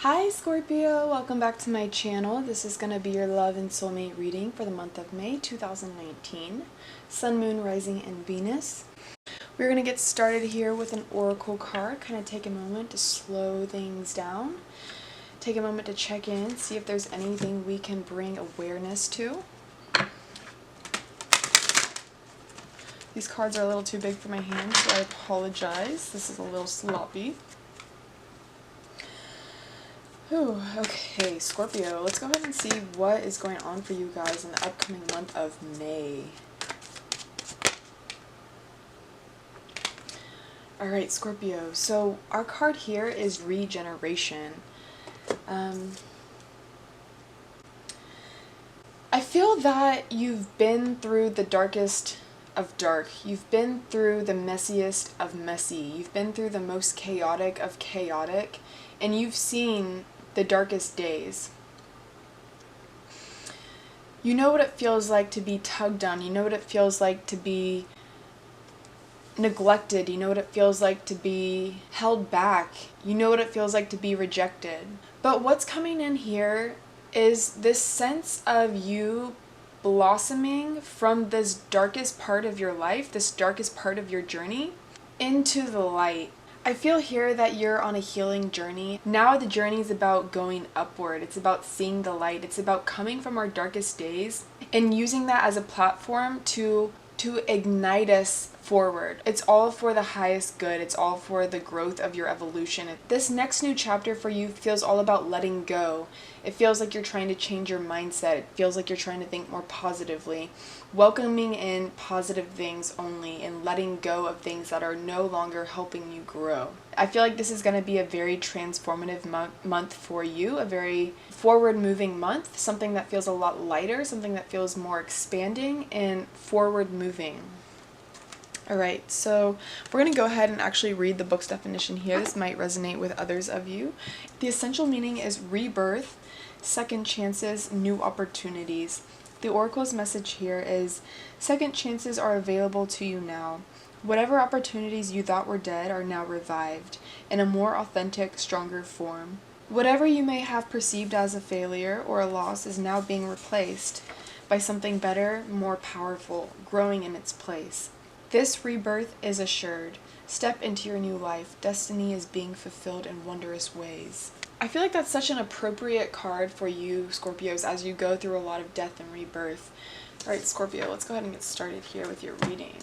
Hi Scorpio, welcome back to my channel. This is going to be your love and soulmate reading for the month of May 2019. Sun, Moon, Rising, and Venus. We're going to get started here with an oracle card. Kind of take a moment to slow things down. Take a moment to check in, see if there's anything we can bring awareness to. These cards are a little too big for my hand, so I apologize. This is a little sloppy. Ooh, okay, Scorpio, let's go ahead and see what is going on for you guys in the upcoming month of May. Alright, Scorpio, so our card here is regeneration. I feel that you've been through the darkest of dark. You've been through the messiest of messy. You've been through the most chaotic of chaotic, and you've seen the darkest days. You know what it feels like to be tugged on. You know what it feels like to be neglected. You know what it feels like to be held back. You know what it feels like to be rejected. But what's coming in here is this sense of you blossoming from this darkest part of your life, this darkest part of your journey, into the light. I feel here that you're on a healing journey. Now the journey is about going upward. It's about seeing the light. It's about coming from our darkest days and using that as a platform to ignite us forward. It's all for the highest good. It's all for the growth of your evolution. This next new chapter for you feels all about letting go. It feels like you're trying to change your mindset. It feels like you're trying to think more positively, welcoming in positive things only and letting go of things that are no longer helping you grow. I feel like this is going to be a very transformative month for you, a very forward-moving month, something that feels a lot lighter, something that feels more expanding and forward-moving. Alright, so we're going to go ahead and actually read the book's definition here. This might resonate with others of you. The essential meaning is rebirth, second chances, new opportunities. The oracle's message here is, second chances are available to you now. Whatever opportunities you thought were dead are now revived, in a more authentic, stronger form. Whatever you may have perceived as a failure or a loss is now being replaced by something better, more powerful, growing in its place. This rebirth is assured. Step into your new life. Destiny is being fulfilled in wondrous ways. I feel like that's such an appropriate card for you, Scorpios, as you go through a lot of death and rebirth. Alright, Scorpio, let's go ahead and get started here with your reading.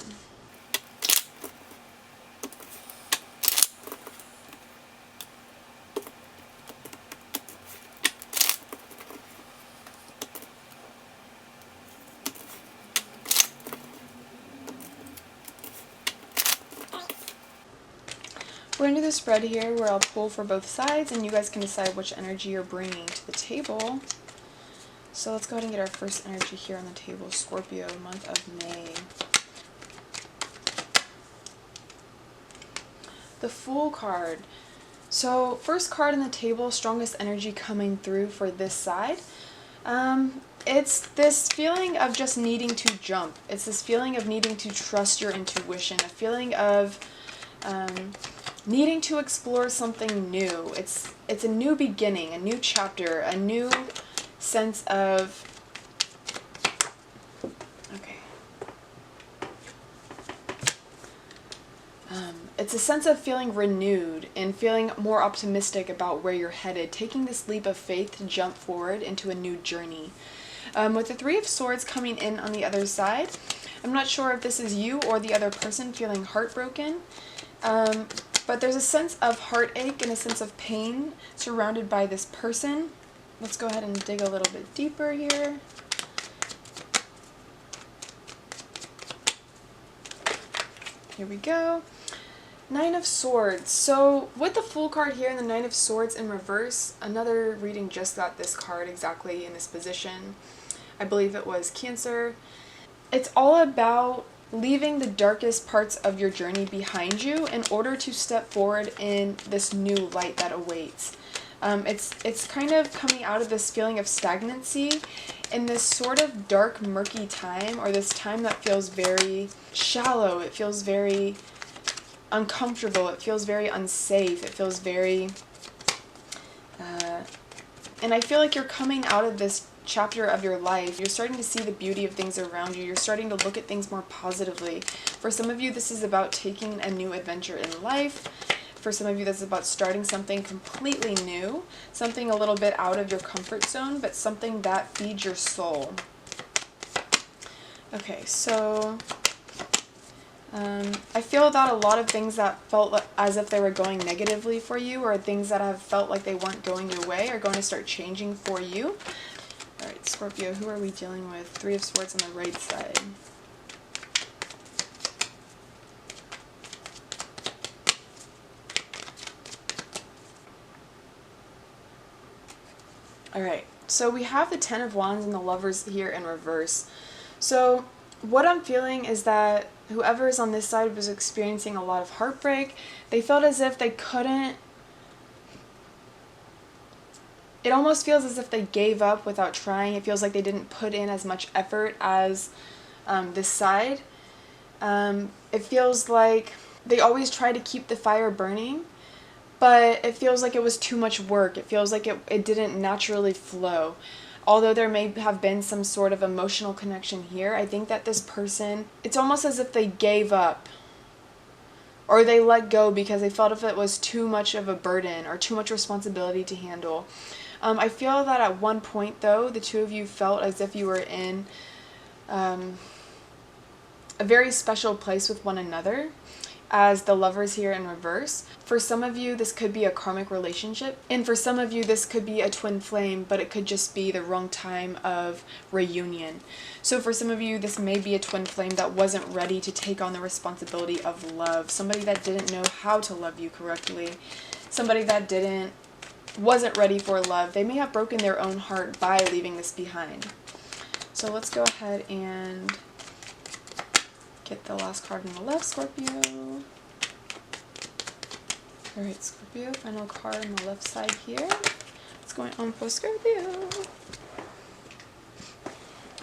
We're going to do the spread here where I'll pull for both sides and you guys can decide which energy you're bringing to the table. So let's go ahead and get our first energy here on the table, Scorpio, month of May. The Fool card. So first card on the table, strongest energy coming through for this side. It's this feeling of just needing to jump. It's this feeling of needing to trust your intuition, a feeling of needing to explore something new. It's a new beginning, a new chapter, a new sense of, it's a sense of feeling renewed and feeling more optimistic about where you're headed, taking this leap of faith to jump forward into a new journey. With the Three of Swords coming in on the other side, I'm not sure if this is you or the other person feeling heartbroken, but there's a sense of heartache and a sense of pain surrounded by this person. Let's go ahead and dig a little bit deeper here. Here we go. Nine of Swords. So with the Fool card here and the Nine of Swords in reverse, another reading just got this card exactly in this position. I believe it was Cancer. It's all about leaving the darkest parts of your journey behind you in order to step forward in this new light that awaits. It's kind of coming out of this feeling of stagnancy in this sort of dark, murky time, or this time that feels very shallow. It feels very uncomfortable. It feels very unsafe. It feels very And I feel like you're coming out of this chapter of your life. You're starting to see the beauty of things around you. You're starting to look at things more positively. For some of you, this is about taking a new adventure in life. For some of you, this is about starting something completely new, something a little bit out of your comfort zone, but something that feeds your soul. Okay, so I feel that a lot of things that felt as if they were going negatively for you, or things that have felt like they weren't going your way, are going to start changing for you. All right, Scorpio, who are we dealing with? Three of Swords on the right side. All right, so we have the Ten of Wands and the Lovers here in reverse. So what I'm feeling is that whoever is on this side was experiencing a lot of heartbreak. They felt as if they couldn't. It almost feels as if they gave up without trying. It feels like they didn't put in as much effort as this side. It feels like they always try to keep the fire burning, but it feels like it was too much work. It feels like it didn't naturally flow. Although there may have been some sort of emotional connection here, I think that this person, it's almost as if they gave up or they let go because they felt if it was too much of a burden or too much responsibility to handle. I feel that at one point, though, the two of you felt as if you were in a very special place with one another, as the Lovers here in reverse. For some of you, this could be a karmic relationship, and for some of you, this could be a twin flame, but it could just be the wrong time of reunion. So for some of you, this may be a twin flame that wasn't ready to take on the responsibility of love, somebody that didn't know how to love you correctly, somebody that wasn't ready for love. They may have broken their own heart by leaving this behind. So let's go ahead and get the last card on the left, Scorpio. Alright, Scorpio, final card on the left side here. What's going on for Scorpio?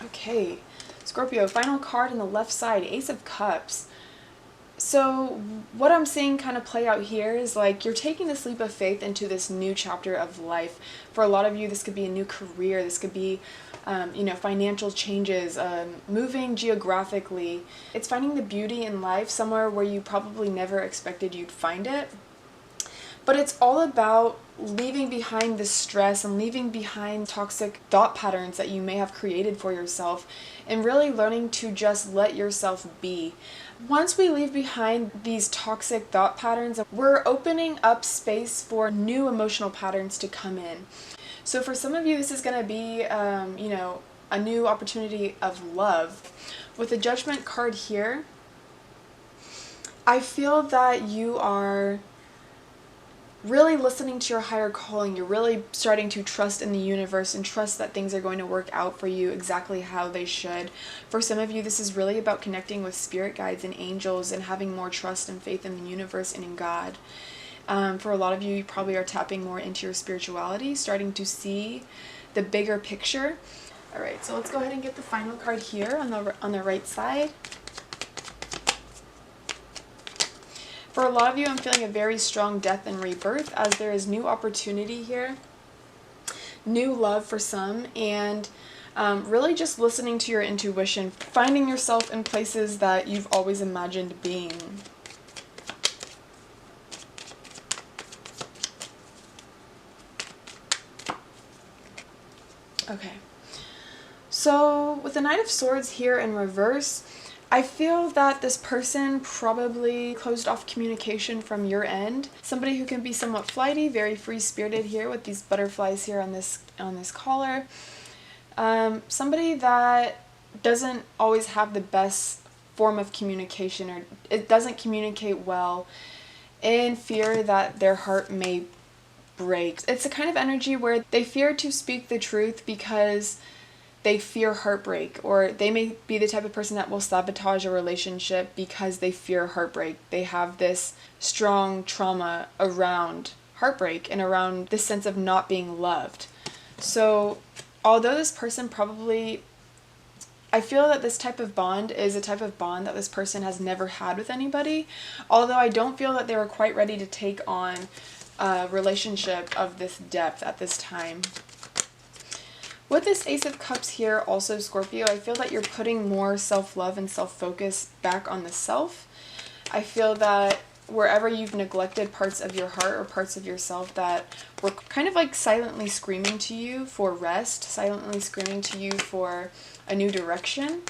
Okay, Scorpio, final card on the left side, Ace of Cups. So what I'm seeing kind of play out here is like you're taking this leap of faith into this new chapter of life. For a lot of you, this could be a new career. This could be, financial changes, moving geographically. It's finding the beauty in life somewhere where you probably never expected you'd find it. But it's all about leaving behind the stress and leaving behind toxic thought patterns that you may have created for yourself and really learning to just let yourself be. Once we leave behind these toxic thought patterns, we're opening up space for new emotional patterns to come in. So for some of you, this is going to be, a new opportunity of love. With the Judgment card here, I feel that you are really listening to your higher calling. You're really starting to trust in the universe and trust that things are going to work out for you exactly how they should. For some of you, this is really about connecting with spirit guides and angels and having more trust and faith in the universe and in God. For a lot of you, you probably are tapping more into your spirituality, starting to see the bigger picture. All right, so let's go ahead and get the final card here on the right side. For a lot of you, I'm feeling a very strong death and rebirth, as there is new opportunity here, new love for some, and really just listening to your intuition, finding yourself in places that you've always imagined being. Okay, so with the Knight of Swords here in reverse, I feel that this person probably closed off communication from your end. Somebody who can be somewhat flighty, very free-spirited here with these butterflies here on this collar. Somebody that doesn't always have the best form of communication, or it doesn't communicate well, in fear that their heart may break. It's a kind of energy where they fear to speak the truth because they fear heartbreak, or they may be the type of person that will sabotage a relationship because they fear heartbreak. They have this strong trauma around heartbreak and around this sense of not being loved. So although this person probably, I feel that this type of bond is a type of bond that this person has never had with anybody, although I don't feel that they were quite ready to take on relationship of this depth at this time. With this Ace of Cups here, also Scorpio, I feel that you're putting more self-love and self-focus back on the self. I feel that wherever you've neglected parts of your heart or parts of yourself that were kind of like silently screaming to you for rest, silently screaming to you for a new direction,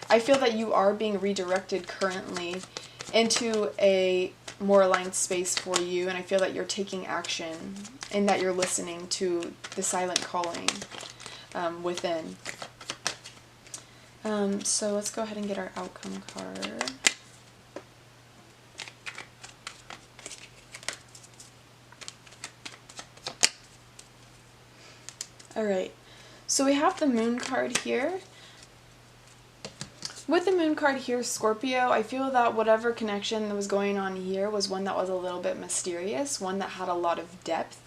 I feel that you are being redirected currently into a more aligned space for you, and I feel that you're taking action and that you're listening to the silent calling within. So let's go ahead and get our outcome card. Alright, so we have the Moon card here. With the Moon card here, Scorpio, I feel that whatever connection that was going on here was one that was a little bit mysterious, one that had a lot of depth,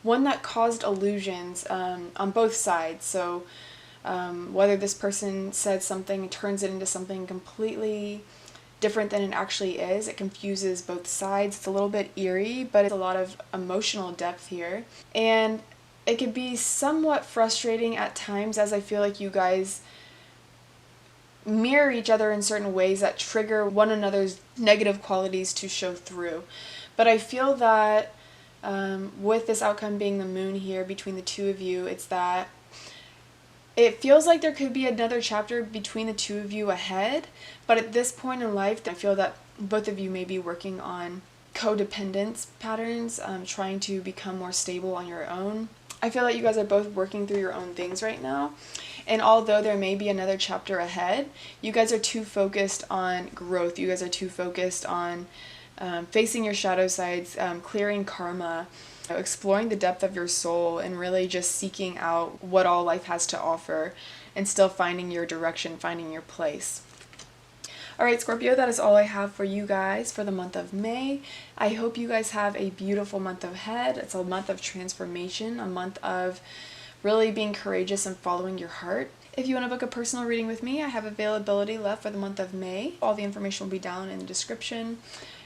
one that caused illusions on both sides. So whether this person said something, turns it into something completely different than it actually is, it confuses both sides. It's a little bit eerie, but it's a lot of emotional depth here. And it can be somewhat frustrating at times, as I feel like you guys mirror each other in certain ways that trigger one another's negative qualities to show through. But I feel that with this outcome being the Moon here between the two of you, it's that it feels like there could be another chapter between the two of you ahead, but at this point in life, I feel that both of you may be working on codependence patterns, trying to become more stable on your own. I feel like you guys are both working through your own things right now, and although there may be another chapter ahead, you guys are too focused on growth. You guys are too focused on facing your shadow sides, clearing karma, exploring the depth of your soul, and really just seeking out what all life has to offer and still finding your direction, finding your place. Alright, Scorpio, that is all I have for you guys for the month of May. I hope you guys have a beautiful month ahead. It's a month of transformation, a month of really being courageous and following your heart. If you want to book a personal reading with me, I have availability left for the month of May. All the information will be down in the description.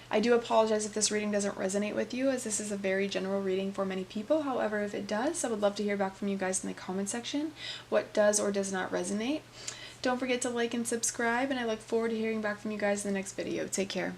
I do apologize if this reading doesn't resonate with you, as this is a very general reading for many people. However, if it does, I would love to hear back from you guys in the comment section what does or does not resonate. Don't forget to like and subscribe, and I look forward to hearing back from you guys in the next video. Take care.